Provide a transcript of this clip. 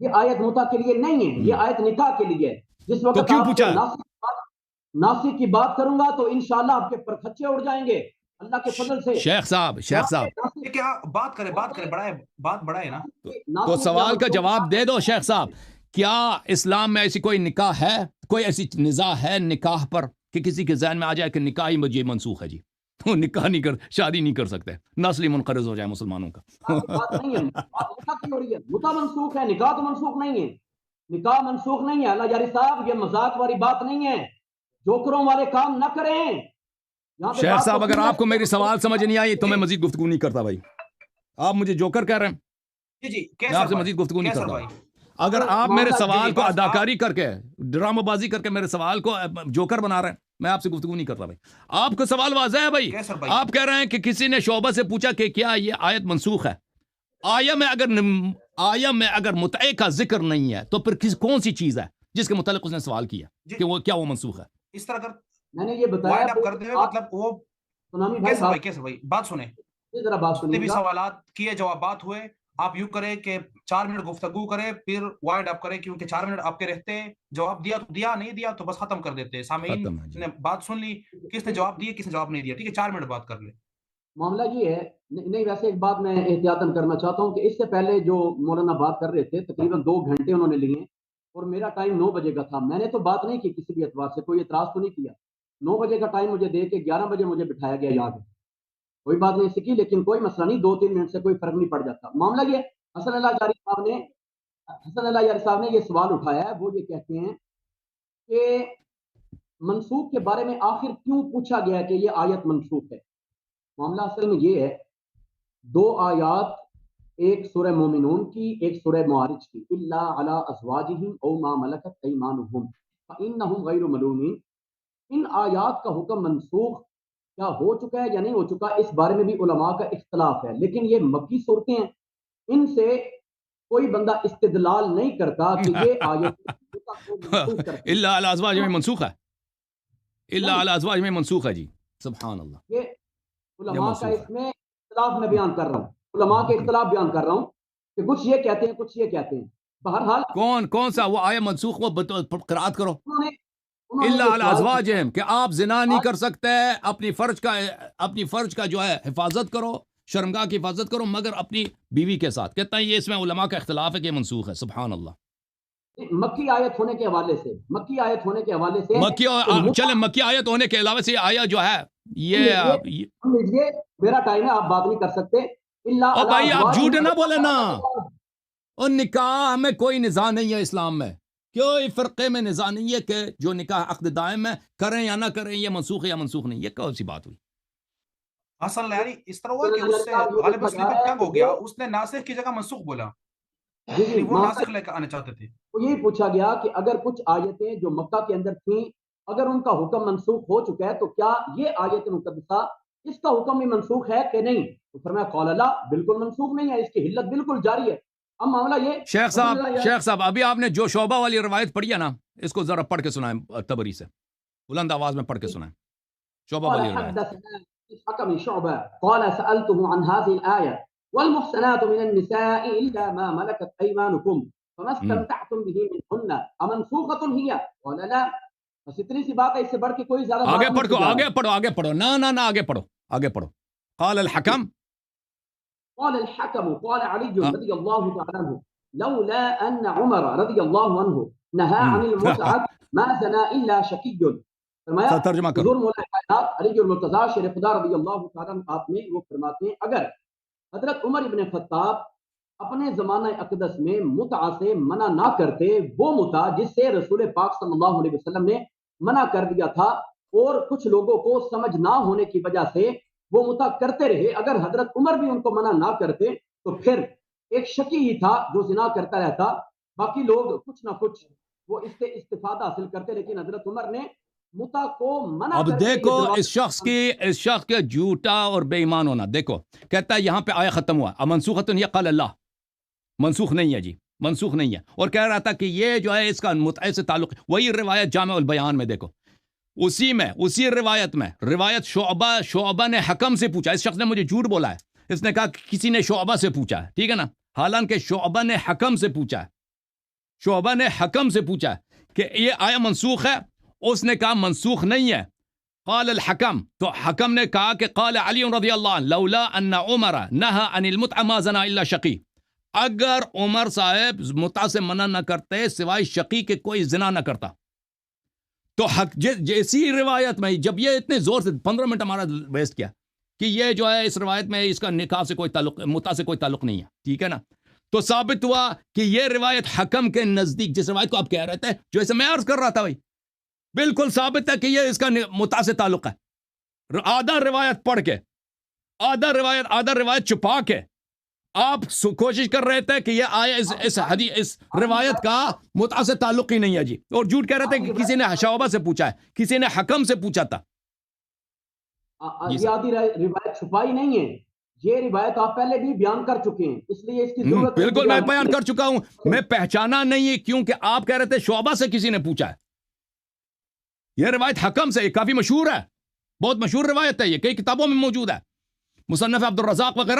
یہ آیت متع کے لیے نہیں ہے، یہ آیت نکاح کے لیے ہے. جس تو وقت کیوں آپ پوچھا سے ہے؟ ناسک کی بات کروں گا تو انشاءاللہ آپ کے پرخچے اڑ جائیں گے اللہ کے فضل سے. شیخ صاحب یہ کیا بات کرے بڑھائے بات بڑھائے نا. تو سوال کا جواب دے دو شیخ صاحب. کیا اسلام میں ایسی کوئی نکاح ہے، کوئی ایسی نزاع ہے نکاح پر کہ کسی کے ذہن میں آ جائے کہ نکاح ہی مجھے منسوخ ہے جی، تو نکاح نہیں کر، شادی نہیں کر سکتے، نسل ہی منقرض ہو جائے مسلمانوں کا. بات نہیں ہے، بات کی ہو رہی ہے. متع منسوخ ہے، نکاح تو منسوخ نہیں ہے. نکاح منسوخ نہیں ہے اللہ جاری صاحب، یہ مذاق والی بات نہیں ہے. جوکروں والے کام نہ کریں. شیخ صاحب اگر آپ کو میری سوال سمجھ نہیں آئی تو میں مزید گفتگو نہیں کرتا بھائی. آپ مجھے جوکر کہہ رہے ہیں، جی میں آپ سے مزید گفتگو نہیں کرتا. اگر آپ میرے سوال کو اداکاری کر کے، ڈرامہ بازی کر کے میرے سوال کو جوکر بنا رہے ہیں، میں آپ سے گفتگو نہیں کرتا بھائی. آپ کا سوال واضح ہے بھائی. آپ کہہ رہے ہیں کہ کسی نے شعبہ سے پوچھا کہ کیا یہ آیت منسوخ ہے. آیا میں اگر متع کا ذکر نہیں ہے تو پھر کون سی چیز ہے جس کے متعلق اس نے سوال کیا کہ وہ کیا وہ منسوخ ہے؟ اس طرح کر میں نے یہ بتایا مطلب وہ کیسے بھائی بات سنیں، جتنے بھی سوالات کیے جوابات ہوئے آپ یوں کریں کہ 4 منٹ گفتگو کریں پھر وائنڈ اپ کریں، کیونکہ 4 منٹ آپ کے رہتے ہیں. جواب دیا تو دیا، نہیں دیا تو بس ختم کر دیتے. سامعین نے بات سن لی، کس نے جواب دیا کس نے جواب نہیں دیا، ٹھیک ہے 4 منٹ بات کر لیں. معاملہ یہ ہے نہیں. ویسے ایک بات میں احتیاطاً کرنا چاہتا ہوں کہ اس سے پہلے جو مولانا بات کر رہے تھے تقریباً 2 گھنٹے انہوں نے لیے اور میرا ٹائم 9 بجے کا تھا. میں نے تو بات نہیں کی کسی بھی اعتبار سے، کوئی اعتراض تو نہیں کیا. 9 بجے کا ٹائم مجھے دے کے 11 بجے مجھے بٹھایا گیا یہاں پہ. کوئی بات نہیں سیکھی، لیکن کوئی مسئلہ نہیں، 2-3 منٹ سے کوئی فرق نہیں پڑ جاتا. معاملہ یہ حسن اللہ جاری صاحب نے یہ سوال اٹھایا ہے. وہ یہ کہتے ہیں کہ منسوخ کے بارے میں آخر کیوں پوچھا گیا کہ یہ آیت منسوخ ہے. معاملہ اصل میں یہ ہے، 2 آیات، ایک سورہ مومنون کی، ایک سورہ معارج کی. الا علی ازواجہم او ما ملکت ایمانہم فانہم غیر ملومین. ان آیات کا حکم منسوخ کیا ہو چکا ہے یا نہیں ہو چکا، اس بارے میں بھی علماء کا اختلاف ہے. لیکن یہ مکی صورتیں ہیں، ان سے کوئی بندہ استدلال نہیں کرتا کہ یہ آیت الا علی ازواج میں منسوخ ہے. الا علی ازواج میں منسوخ ہے جی. سبحان اللہ. یہ علماء کا اس میں اختلاف میں بیان کر رہا ہوں، علماء کے اختلاف بیان کر رہا ہوں کہ کچھ یہ کہتے ہیں کچھ یہ کہتے ہیں. بہرحال کون سا وہ آیت منسوخ، وہ قرات کرو. الا علی ازواجہم کہ آپ زنا نہیں کر سکتے، اپنی فرج کا جو ہے حفاظت کرو، شرمگاہ کی حفاظت کرو مگر اپنی بیوی کے ساتھ. کہتا ہے یہ اس میں علماء کا اختلاف ہے کہ منسوخ ہے. سبحان اللہ. مکی آیت ہونے کے حوالے سے مکی آیت ہونے کے علاوہ سے آیا جو ہے یہ میرا ٹائم ہے، آپ بات نہیں کر سکتے. او بھائی آپ جھوٹ نہ بولے نا. اور نکاح میں کوئی نزاع نہیں ہے اسلام میں، کوئی فرقے میں نزاع نہیں ہے کہ جو نکاح عقد دائم ہے کریں یا نہ کریں یہ منسوخ ہے یا منسوخ نہیں. یہ کون سی بات ہوئی؟ حسن لہری اس طرح ہوا کہ اس سے غالب مسلم تنگ ہو گیا، اس نے ناسخ کی جگہ منسوخ بولا. وہ ناسخ لے کے آنے چاہتے تھے. وہ یہی پوچھا گیا کہ اگر کچھ آیتیں جو مکہ کے اندر تھیں اگر ان کا حکم منسوخ ہو چکا ہے تو کیا یہ آیت مقدسہ اس کا حکم بھی منسوخ ہے کہ نہیں. تو فرمایا قال اللہ، بالکل منسوخ نہیں ہے، اس کی حلت بالکل جاری ہے. اب معاملہ یہ شیخ صاحب ابھی آپ نے جو شعبہ والی روایت پڑھی ہے نا، اس کو ذرا پڑھ کے سنائیں تبری سے، بلند آواز میں پڑھ کے سنائیں شعبہ والی روایت. حكم شعبة قال سألته عن هذه الآية والمحسنات من النساء إلا ما ملكت أيمانكم فما استمتعتم به منهن أمنسوخة هي قال لا. بس اتنی سی بات ہے، اس سے بڑھ کے کوئی زیادہ آگے پڑھو نہ آگے پڑھو. قال الحكم قال علي رضي الله تعالى عنه لولا أن عمر رضي الله عنه نهى عن المتعة ما زنا إلا شقي. ترجمہ کرو. علی المرتضیٰ شیر خدا رضی اللہ تعالیٰ آپ نے وہ فرماتے ہیں اگر حضرت عمر ابن خطاب اپنے زمانہ اقدس میں متعہ سے منع نہ کرتے، وہ متعہ جس سے رسول پاک صلی اللہ علیہ وسلم نے منع کر دیا تھا اور کچھ لوگوں کو سمجھ نہ ہونے کی وجہ سے وہ متعہ کرتے رہے، اگر حضرت عمر بھی ان کو منع نہ کرتے تو پھر ایک شقی ہی تھا جو زنا کرتا رہتا، باقی لوگ کچھ نہ کچھ وہ اس سے استفادہ حاصل کرتے. لیکن حضرت عمر نے متع کو منع. اب دیکھو اس شخص کے جھوٹا اور بے ایمان ہونا. دیکھو کہتا ہے یہاں پہ آیا ختم ہوا، منسوخۃ ہی قال اللہ، منسوخ نہیں ہے جی، منسوخ نہیں ہے. اور کہہ رہا تھا کہ یہ جو ہے اس کا متع سے تعلق، وہی روایت جامع البیان میں دیکھو، اسی روایت میں روایت شعبہ نے حکم سے پوچھا. اس شخص نے مجھے جھوٹ بولا ہے، اس نے کہا کہ کسی نے شعبہ سے پوچھا ہے, ٹھیک ہے نا, حالانکہ شعبہ نے حکم سے پوچھا ہے, شعبہ نے حکم سے پوچھا ہے کہ یہ آیا منسوخ ہے, اس نے کہا منسوخ نہیں ہے. قال الحکم, تو حکم نے کہا کہ قال علی رضی اللہ عنہ لولا ان عمر نہى عن المتع ما زنا الا شقی, اگر عمر صاحب متع سے منع نہ کرتے سوائے شقی کے کوئی زنا نہ کرتا. تو جیسی روایت میں, جب یہ اتنے زور سے 15 منٹ ہمارا ویسٹ کیا کہ یہ جو ہے اس روایت میں اس کا نکاح سے کوئی تعلق, متع سے کوئی تعلق نہیں ہے, ٹھیک ہے نا, تو ثابت ہوا کہ یہ روایت حکم کے نزدیک, جس روایت کو آپ کہہ رہے تھے, جو اسے میں عرض کر رہا تھا بھائی, بالکل ثابت ہے کہ یہ اس کا متع سے تعلق ہے. آدھا روایت پڑھ کے, آدھا روایت چھپا کے آپ کوشش کر رہے تھے کہ یہ آیا اس روایت کا متع سے تعلق ہی نہیں ہے جی, اور جھوٹ کہہ رہے تھے کہ کسی نے شعبہ سے پوچھا ہے, کسی نے حکم سے پوچھا تھا. یہ آدھی روایت چھپائی نہیں ہے, یہ روایت آپ پہلے بھی بیان کر چکے ہیں, اس لیے اس کی ضرورت بالکل میں بیان کر چکا ہوں, میں پہچانا نہیں ہے کیونکہ آپ کہہ رہے تھے شعبہ سے کسی نے پوچھا ہے. یہ روایت حکم سے کافی مشہور ہے, بہت مشہور روایت ہے, یہ کئی کتابوں میں موجود ہے, مصنف عبد الرزاق وغیرہ